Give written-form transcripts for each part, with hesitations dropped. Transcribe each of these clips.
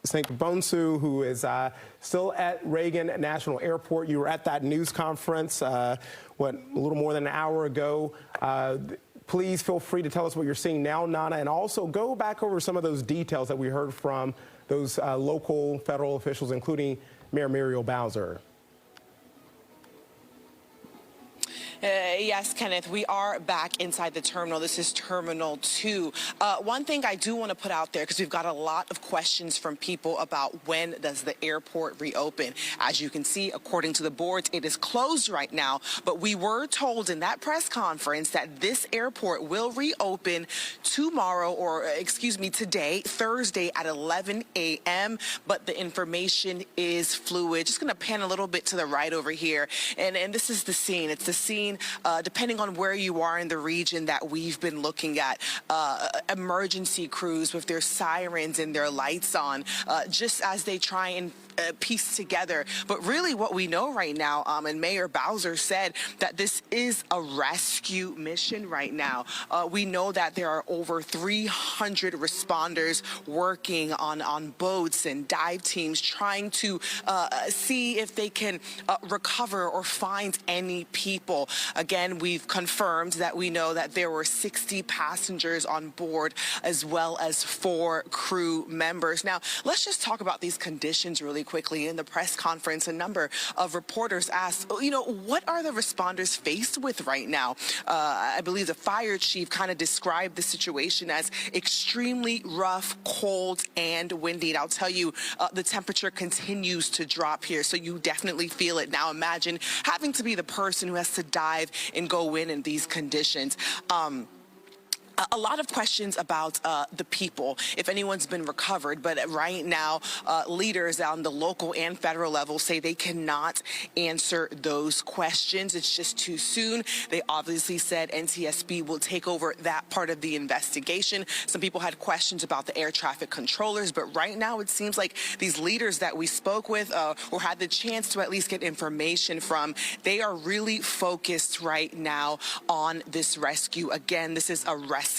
St. Bonsu, who is still at Reagan National Airport. You were at that news conference, a little more than an hour ago. Please feel free to tell us what you're seeing now, Nana, and also go back over some of those details that we heard from those local federal officials, including Mayor Muriel Bowser. Yes, Kenneth, we are back inside the terminal. This is Terminal 2. One thing I do want to put out there, because we've got a lot of questions from people about when does the airport reopen. As you can see, according to the boards, it is closed right now, but we were told in that press conference that this airport will reopen tomorrow, or excuse me, today, Thursday at 11 a.m., but the information is fluid. Just going to pan a little bit to the right over here, and this is the scene. It's the scene depending on where you are in the region that we've been looking at. Emergency crews with their sirens and their lights on, just as they try and piece together. But really what we know right now, and Mayor Bowser said that this is a rescue mission right now. We know that there are over 300 responders working on boats and dive teams trying to see if they can recover or find any people. Again, we've confirmed that we know that there were 60 passengers on board as well as 4 crew members. Now, let's just talk about these conditions really quickly. In the press conference, a number of reporters asked, what are the responders faced with right now? I believe the fire chief kind of described the situation as extremely rough, cold, and windy. And I'll tell you, the temperature continues to drop here, so you definitely feel it. Now imagine having to be the person who has to dive and go in these conditions. A lot of questions about the people, if anyone's been recovered, but right now leaders on the local and federal level say they cannot answer those questions. It's just too soon. They obviously said NTSB will take over that part of the investigation. Some people had questions about the air traffic controllers, but right now it seems like these leaders that we spoke with or had the chance to at least get information from, they are really focused right now on this rescue. Again, this is a rescue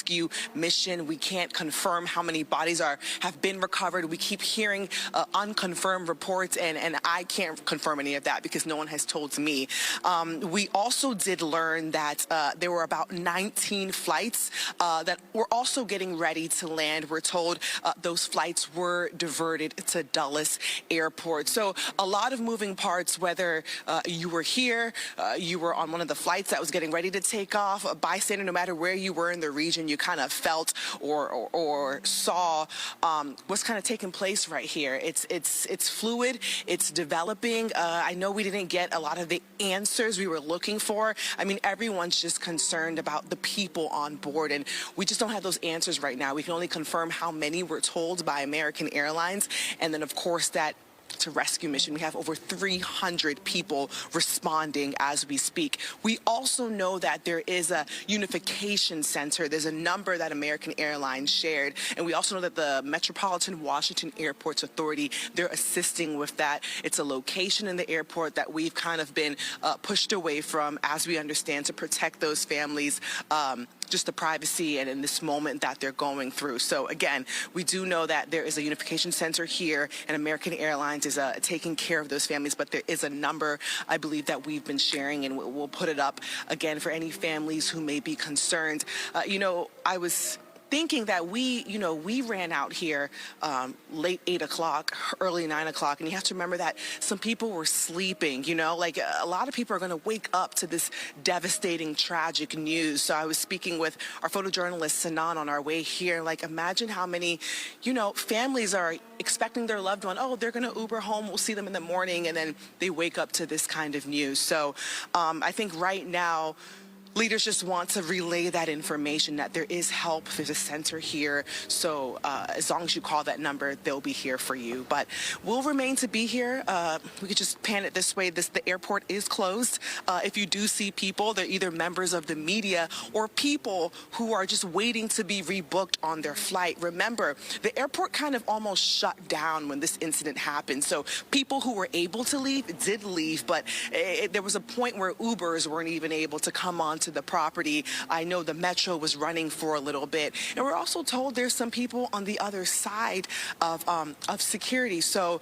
mission. We can't confirm how many bodies have been recovered. We keep hearing unconfirmed reports, and I can't confirm any of that because no one has told me. We also did learn that there were about 19 flights that were also getting ready to land. We're told those flights were diverted to Dulles Airport. So a lot of moving parts, whether you were here, you were on one of the flights that was getting ready to take off, a bystander, no matter where you were in the region, you kind of felt or saw what's kind of taking place right here. It's fluid. It's developing. I know we didn't get a lot of the answers we were looking for. I mean, everyone's just concerned about the people on board, and we just don't have those answers right now. We can only confirm how many were told by American Airlines, and then of course that to rescue mission. We have over 300 people responding as we speak. We also know that there is a unification center. There's a number that American Airlines shared, and we also know that the Metropolitan Washington Airports Authority, they're assisting with that. It's a location in the airport that we've kind of been pushed away from, as we understand, to protect those families, just the privacy and in this moment that they're going through. So again, we do know that there is a unification center here, and American Airlines is taking care of those families, but there is a number, I believe, that we've been sharing, and we'll put it up again for any families who may be concerned. I was thinking that we ran out here late 8 o'clock, early 9 o'clock, and you have to remember that some people were sleeping, like a lot of people are going to wake up to this devastating, tragic news. So I was speaking with our photojournalist, Sanan, on our way here, like imagine how many, families are expecting their loved one, they're going to Uber home, we'll see them in the morning, and then they wake up to this kind of news. So I think right now, leaders just want to relay that information, that there is help. There's a center here. So as long as you call that number, they'll be here for you. But we'll remain to be here. We could just pan it this way. The airport is closed. If you do see people, they're either members of the media or people who are just waiting to be rebooked on their flight. Remember, the airport kind of almost shut down when this incident happened. So people who were able to leave did leave, but there was a point where Ubers weren't even able to come on onto the property. I know the Metro was running for a little bit. And we're also told there's some people on the other side of security. So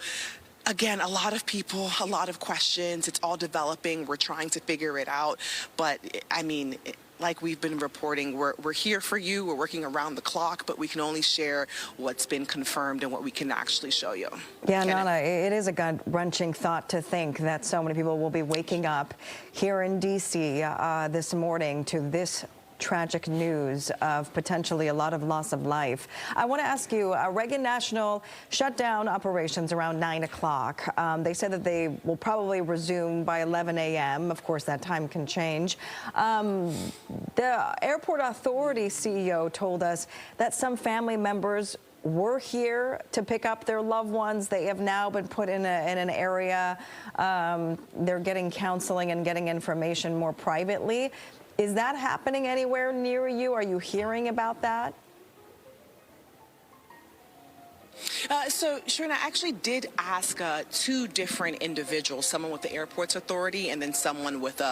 again, a lot of people, a lot of questions. It's all developing. We're trying to figure it out. But I mean, like we've been reporting, we're here for you. We're working around the clock, but we can only share what's been confirmed and what we can actually show you. Yeah, Nana, it is a gut-wrenching thought to think that so many people will be waking up here in D.C. This morning to this tragic news of potentially a lot of loss of life. I want to ask you, Reagan National shut down operations around 9 o'clock. They said that they will probably resume by 11 a.m. Of course, that time can change. The airport authority CEO told us that some family members were here to pick up their loved ones. They have now been put in an area. They're getting counseling and getting information more privately. Is that happening anywhere near you? Are you hearing about that? So, Sharina, I actually did ask two different individuals, someone with the Airports Authority and then someone with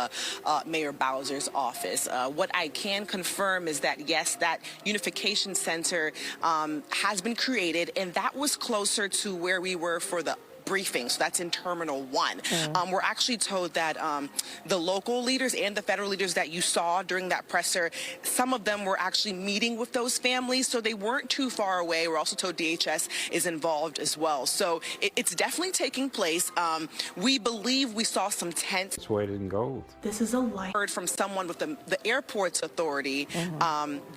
Mayor Bowser's office. What I can confirm is that, yes, that unification center has been created, and that was closer to where we were for the briefing. So that's in Terminal 1. We're actually told that the local leaders and the federal leaders that you saw during that presser, some of them were actually meeting with those families, so they weren't too far away. We're also told DHS is involved as well. So it's definitely taking place. We believe we saw some tents. It's weighted in gold. This is a light. Heard from someone with the Airports Authority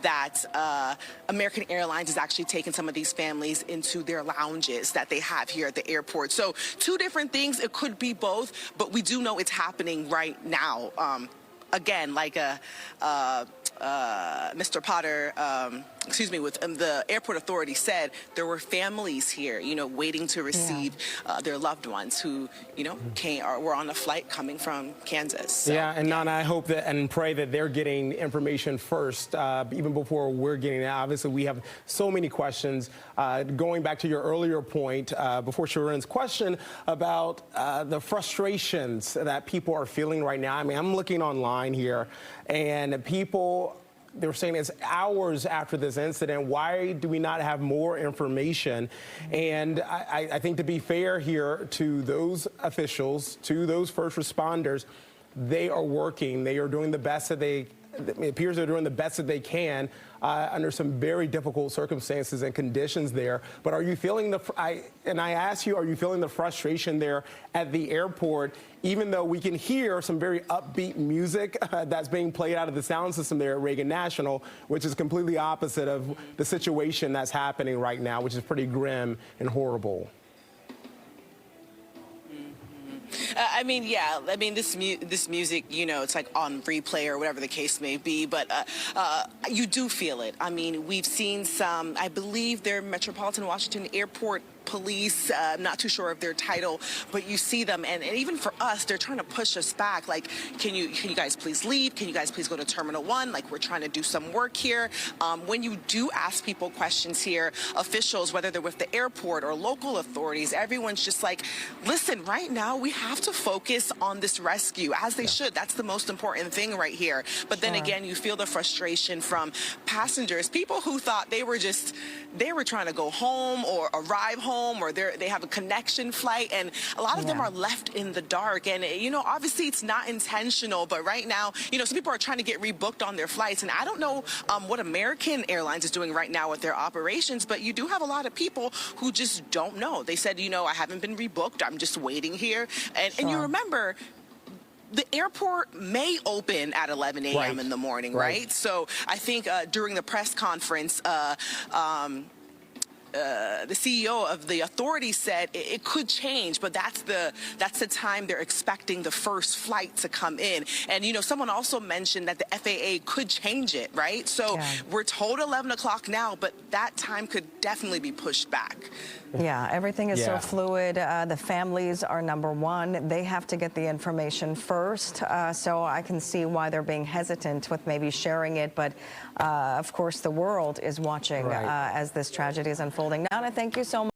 that American Airlines is actually taking some of these families into their lounges that they have here at the airport. So two different things. It could be both, but we do know it's happening right now. Again, like Mr. Potter, with the Airport Authority said, there were families here, you know, waiting to receive their loved ones who, you know, were on a flight coming from Kansas. So, yeah, and Nana, I hope that and pray that they're getting information first, even before we're getting it. Obviously, we have so many questions. Going back to your earlier point, before Sharon's question about the frustrations that people are feeling right now. I mean, I'm looking online here, and people, they're saying it's hours after this incident. Why do we not have more information? And I think, to be fair here to those officials, to those first responders, they are working. They are doing the best that it appears they're doing the best that they can under some very difficult circumstances and conditions there. But are you feeling I ask you, are you feeling the frustration there at the airport, even though we can hear some very upbeat music that's being played out of the sound system there at Reagan National, which is completely opposite of the situation that's happening right now, which is pretty grim and horrible? I mean, yeah, I mean, this music, you know, it's like on replay or whatever the case may be, but you do feel it. I mean, we've seen some, I believe they're Metropolitan Washington Airport Police, I'm not too sure of their title, but you see them, and even for us, they're trying to push us back. Like, can you guys please leave? Can you guys please go to Terminal 1? Like, we're trying to do some work here. When you do ask people questions here, officials, whether they're with the airport or local authorities, everyone's just like, listen, right now we have to focus on this rescue, as they should. That's the most important thing right here. But then again, you feel the frustration from passengers, people who thought they were trying to go home or arrive home, or they have a connection flight, and a lot of them are left in the dark. And, you know, obviously it's not intentional, but right now, you know, some people are trying to get rebooked on their flights, and I don't know what American Airlines is doing right now with their operations, but you do have a lot of people who just don't know. They said, you know, I haven't been rebooked, I'm just waiting here. And you remember, the airport may open at 11 a.m. in the morning, right? So I think during the press conference, the CEO of the authority said it could change, but that's the time they're expecting the first flight to come in. And, you know, someone also mentioned that the FAA could change it, right? So we're told 11 o'clock now, but that time could definitely be pushed back. Yeah, everything is so fluid. The families are number one. They have to get the information first. So I can see why they're being hesitant with maybe sharing it. But of course, the world is watching as this tragedy is unfolding. Nana, thank you so much.